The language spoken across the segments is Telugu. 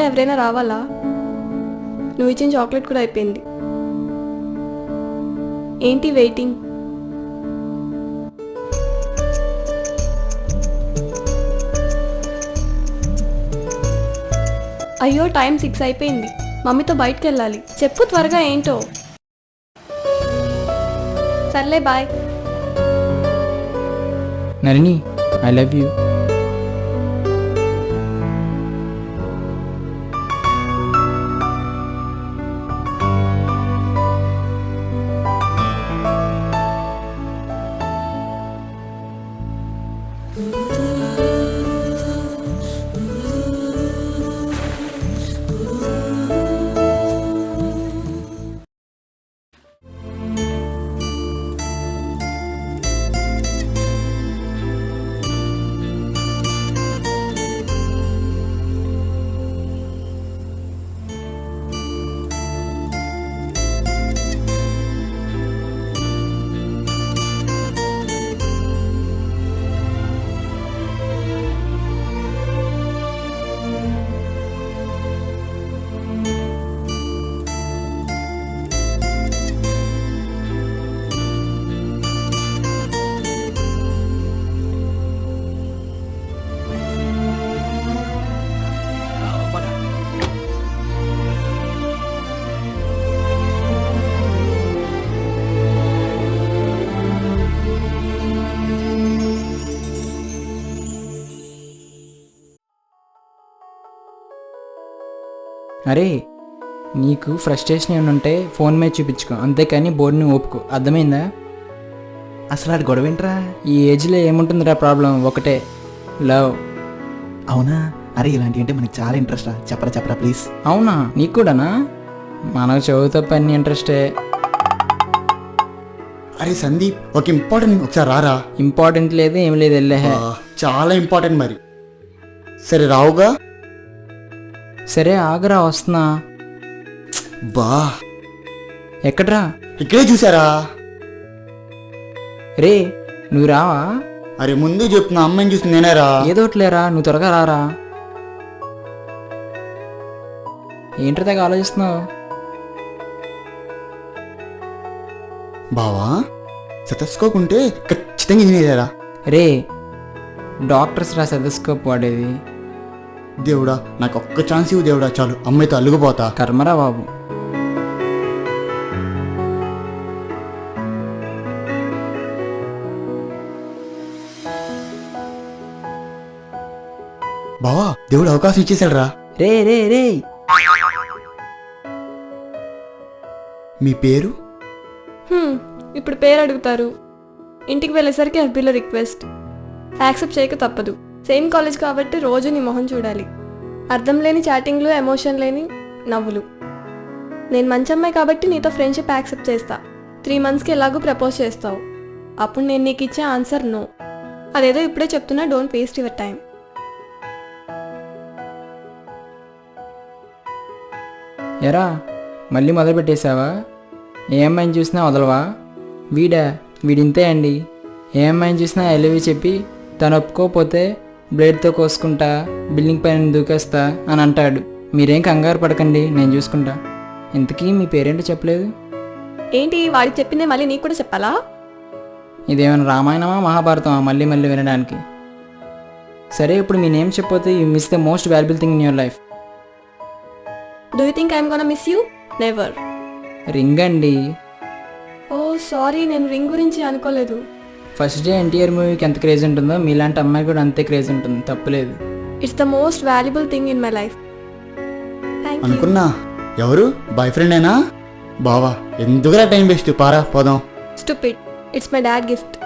ఎవరైనా రావాలా? నువ్వు ఇచ్చిన చాక్లెట్ కూడా అయిపోయింది. ఏంటి వెయిటింగ్? అయ్యో టైం 6 అయిపోయింది. మమ్మీతో బయటకు వెళ్ళాలి. చెప్పు త్వరగా ఏంటో. సర్లే bye. Nalini, I love you. అరే, నీకు ఫ్రస్ట్రేషన్ ఏమైనా ఉంటే ఫోన్ మీద చూపించుకో, అంతేకాని బోర్డుని ఓపుకో. అర్థమైందా? అసలు ఆడు గొడవ ఏంట్రా? ఈ ఏజ్లో ఏముంటుందిరా ప్రాబ్లం? ఒకటే, లవ్. అవునా? అరే ఇలాంటివి అంటే మనకి చాలా ఇంట్రెస్ట్ రా. చెప్పరా ప్లీజ్. అవునా? నీకు కూడానా? మనకు చదువుతో పని ఇంట్రెస్టే. అరే సందీప్, ఒక ఇంపార్టెంట్, ఒకసారి రారా. ఇంపార్టెంట్ లేదు ఏం లేదు, వెళ్ళే. చాలా ఇంపార్టెంట్ మరి. సరే రావుగా. సరే ఆగరా, వస్తున్నా. బా, ఎక్కడ్రా? ఇక్కడే చూసారా? రే నువ్వు రావా? అరే ముందు చెప్తున్నా, అమ్మాయిని చూసి నేనేరా. ఏదోట్లేరా, నువ్వు త్వరగా రారా. ఏంటి తెగ ఆలోచిస్తున్నావు? బావా, సెటస్కోప్ ఉంటే ఖచ్చితంగా ఇంజనీరా. రే, డాక్టర్స్ రా సెటస్కోప్ వాడేది. దేవుడా, నాకు ఒక్క ఛాన్స్ ఇవ్వు దేవుడా, చాలు. అమ్మాయితో అల్లుకుపోతా. కర్మరా బాబు. బావా, దేవుడు అవకాశం ఇచ్చేసాడు రా. రే రే రే, మీ పేరు? ఇప్పుడు పేరు అడుగుతారు. ఇంటికి వెళ్ళేసరికి FBలో రిక్వెస్ట్ యాక్సెప్ట్ చేయక తప్పదు. సేమ్ కాలేజ్ కాబట్టి రోజు నీ మొహం చూడాలి. అర్థం లేని చాటింగ్లు, ఎమోషన్ లేని నవ్వులు. నేను మంచి అమ్మాయి కాబట్టి నీతో ఫ్రెండ్షిప్ యాక్సెప్ట్ చేస్తా. 3 monthsకి ఎలాగూ ప్రపోజ్ చేస్తావు. అప్పుడు నేను నీకు ఇచ్చే ఆన్సర్ నో. అదేదో ఇప్పుడే చెప్తున్నా, డోంట్ వేస్ట్ యువర్ టైం. ఎరా మళ్ళీ మొదలు పెట్టేశావా? ఏ అమ్మాయిని చూసినా వదలవా? వీడింతే అండి. ఏ అమ్మాయిని చూసినా ఐ లవ్ యూ చెప్పి తను ఒప్పుకోకపోతే బ్లేడ్తో కోసుకుంటా, బిల్డింగ్ పైన దూకేస్తా అని అంటాడు. మీరేం కంగారు పడకండి, నేను చూసుకుంటా. ఇంతకీ మీ పేరేంటో చెప్పలేదు? ఏంటి వాడికి చెప్పిందే మళ్ళీ నీకు కూడా చెప్పాలా? ఇదేమైనా రామాయణమా మహాభారతమా మళ్ళీ మళ్ళీ వినడానికి? సరే, ఇప్పుడు మీ నేమ్ చెప్పితే you miss the most valuable thing in your life. Do you think I'm gonna miss you? Never. Ring అండి. ఓ సారీ, నేను రింగ్ గురించి అనుకోలేదు. ఫస్ట్ డే ఎన్టీఆర్ మూవీకి ఎంత క్రేజ్ ఉంటుందో మీలాంటి అమ్మాయి కూడా అంతే క్రేజ్ ఉంటుంది, తప్పులేదు. It's the most valuable thing in my life. అనుకున్నా. ఎవరు? బాయ్ ఫ్రెండేనా? బావా, ఎందుకురా టైం వేస్ట్, పారా పోదాం. Stupid. It's my dad gift.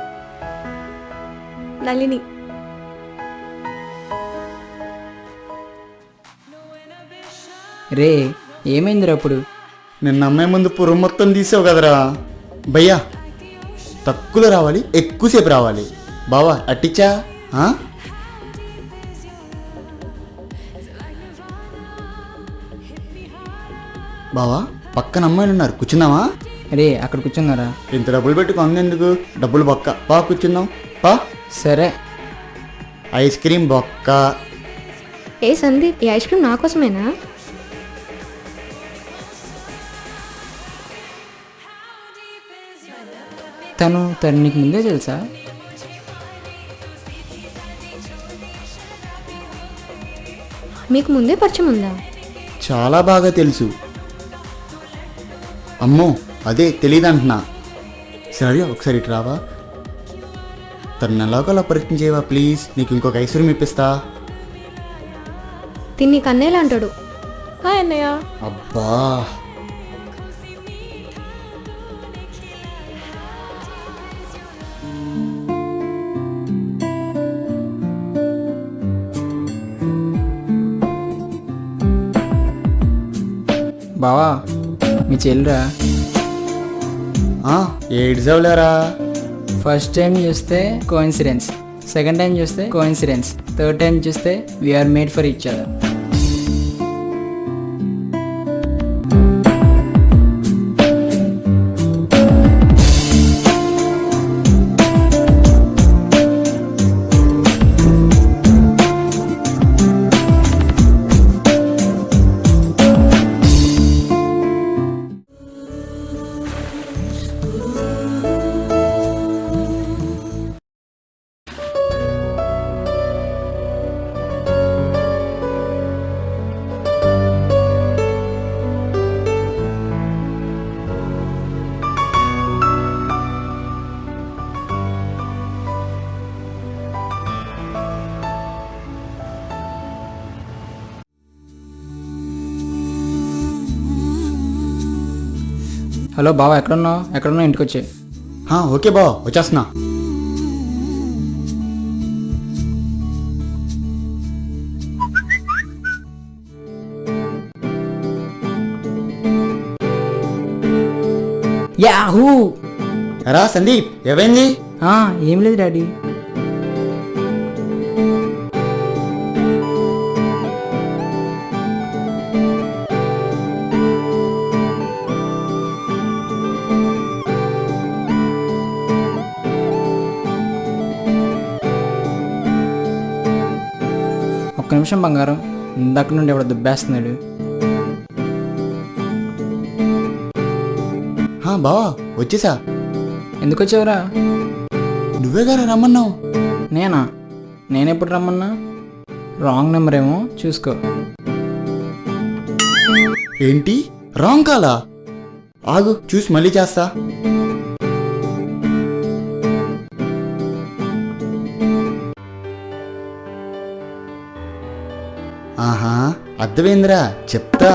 Nalini. రే ఏమైందిరా అప్పుడు? నిన్న అమ్మాయి ముందు పురం మొత్తం తీసావు కదరా. భయ్యా, తక్కువలో రావాలి, ఎక్కువసేపు రావాలి. బావా అట్టిచ్చా? బావా, పక్కన అమ్మాయిలు ఉన్నారు, కూర్చుందామా? రే అక్కడ కూర్చున్నారా? ఇంత డబ్బులు పెట్టుకు అందెందుకు? డబ్బులు బొక్క. బా కూర్చుందాం పా. సరే. ఐస్ క్రీమ్ బొక్క. ఏ సందీప్, ఈ ఐస్ క్రీమ్ నా కోసమేనా? తను నీకు ముందే తెలుసా? మీకు ముందే పరిచయం ఉందా? చాలా బాగా తెలుసు. అమ్మో అదే తెలీదంటున్నా. సరే ఒకసారి ఇటు రావా? తను ఎలాగోలా పరిచయం చేయవా ప్లీజ్? నీకు ఇంకొక ఐశ్వర్యం ఇప్పిస్తా. తిన్ని కన్నేలా అంటాడు. హాయ్ అన్నయ్య. అబ్బా బావా మీ చెల్లిరా. ఏడ్జవులేరా. ఫస్ట్ టైం చూస్తే కోఇన్సిడెన్స్, సెకండ్ టైం చూస్తే కోఇన్సిడెన్స్, థర్డ్ టైం చూస్తే we are made for each other. Hello బావా, ఎక్కడున్నావు? ఇంటికి వచ్చే. ఓకే బావ వచ్చేస్తున్నా. యాహూ! రా సందీప్, ఏమైంది? ఏం లేదు డాడీ. ఒక్క నిమిషం బంగారం, ఇందాక నుండి ఎవడ దుబ్బేస్తున్నాడు. బావా వచ్చేసా. ఎందుకు వచ్చావురా? నువ్వే గారా రమ్మన్నావు. నేనెప్పుడు రమ్మన్నా? రాంగ్ నెంబర్ ఏమో చూసుకో. ఏంటి రాంగ్ కాలా? ఆగు చూసి మళ్ళీ చేస్తా. అర్థమైందిరా, చెప్తా.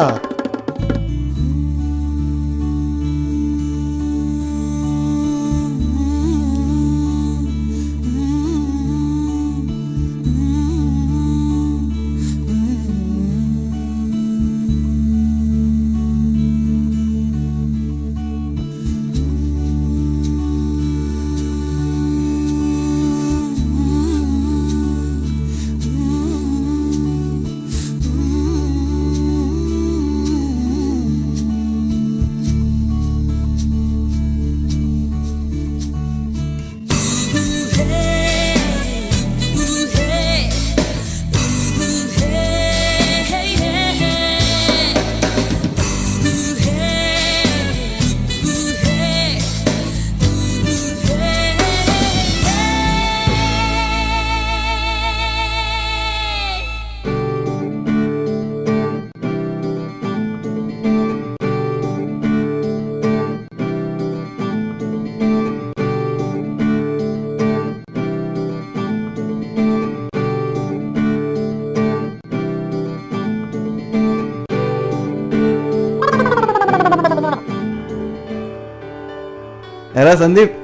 ఎరా సందీప్,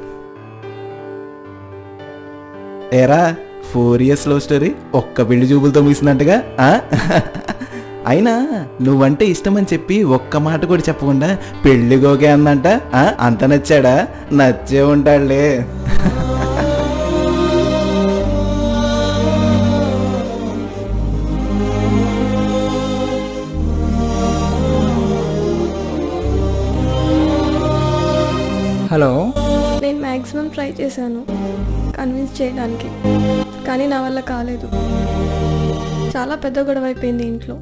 ఏరా 4 years లవ్ స్టోరీ ఒక్క పెళ్లి చూపులతో ముగిసినట్టుగా. అయినా నువ్వంటే ఇష్టమని చెప్పి ఒక్క మాట కూడా చెప్పకుండా పెళ్ళిగోకే అందంట. అంత నచ్చాడా? నచ్చే ఉంటాడులే. హలో. నేను మ్యాక్సిమం ట్రై చేశాను కన్విన్స్ చేయడానికి, కానీ నా వల్ల కాలేదు. చాలా పెద్ద గొడవ అయిపోయింది ఇంట్లో.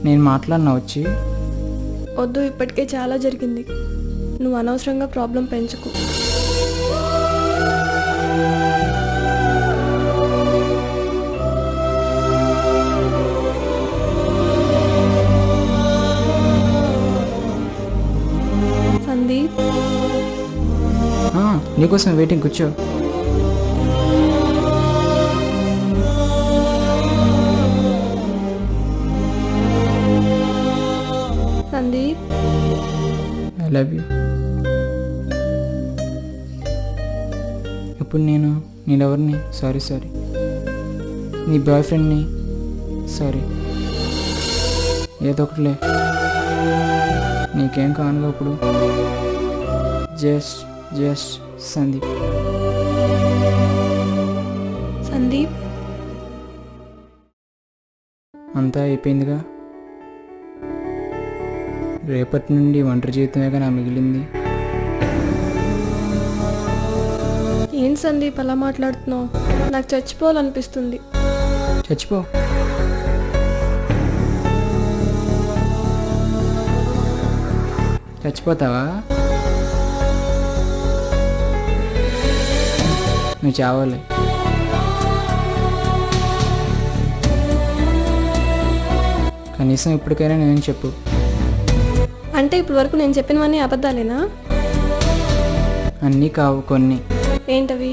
నేను మాట్లాడినా వచ్చి? వద్దు, ఇప్పటికే చాలా జరిగింది. నువ్వు అనవసరంగా ప్రాబ్లం పెంచుకు. సందీప్, నీకోసం వెయిటింగ్, కూర్చో. Sandeep, I love you. ఇప్పుడు నేనెవరిని? సారీ నీ బాయ్ ఫ్రెండ్ని. సారీ, ఏదో ఒకటిలే, నీకేం కానుగా ఇప్పుడు. జస్ట్ సందీప్. సందీప్, అంతా అయిపోయిందిగా. రేపటి నుండి ఒంటరి జీవితమేగా నా మిగిలింది. ఏంటి సందీప్ అలా మాట్లాడుతున్నావు? నాకు చచ్చిపోవాలనిపిస్తుంది. చచ్చిపో. చచ్చిపోతావా? నువ్వు చావాలి. కనీసం ఇప్పటికైనా నేను చెప్పు. అంటే ఇప్పటి వరకు నేను చెప్పినవన్నీ అబద్ధాలేనా? అన్నీ కావు, కొన్ని. ఏంటవి?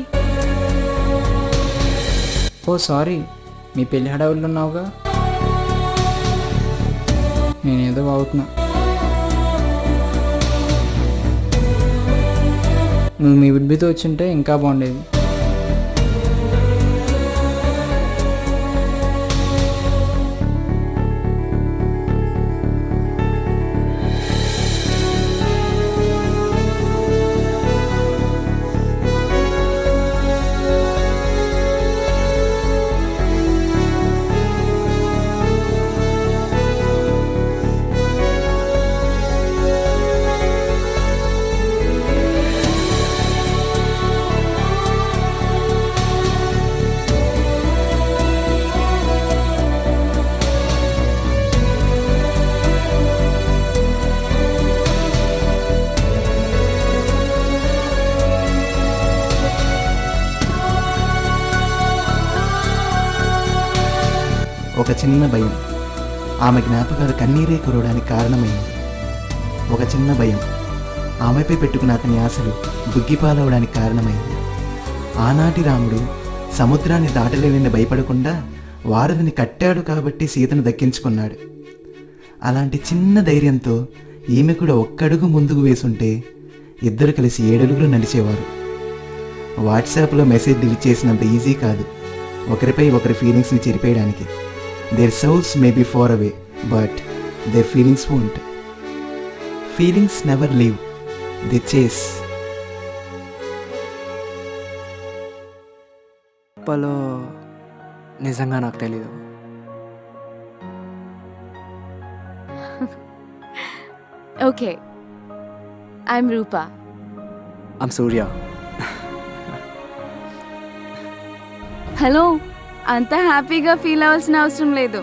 ఓ సారీ, మీ పెళ్లి హడావుల్లో ఉన్నావుగా. నేనేదో అవుతున్నా. నువ్వు మీ విడ్బితో వచ్చింటే ఇంకా బాగుండేది. ఒక చిన్న భయం ఆమె జ్ఞాపకాలు కన్నీరే కురవడానికి కారణమైంది. ఒక చిన్న భయం ఆమెపై పెట్టుకున్న అతని ఆశలు బుగ్గిపాలవడానికి కారణమైంది. ఆనాటి రాముడు సముద్రాన్ని దాటలేనని భయపడకుండా వారధిని కట్టాడు కాబట్టి సీతను దక్కించుకున్నాడు. అలాంటి చిన్న ధైర్యంతో ఈమె కూడా ఒక్కడుగు ముందుకు వేసుంటే ఇద్దరు కలిసి 7 అడుగులు నడిచేవారు. వాట్సాప్లో మెసేజ్ డిలీట్ చేసినంత ఈజీ కాదు ఒకరిపై ఒకరి ఫీలింగ్స్ని చెరిపేయడానికి. Their souls may be far away, but their feelings won't. Feelings never leave, they chase. పలో నిజంగా నాకు తెలీదు. Okay, I'm Rupa. I'm Surya. Hello, అంత హ్యాపీగా ఫీల్ అవ్వాల్సిన అవసరం లేదు.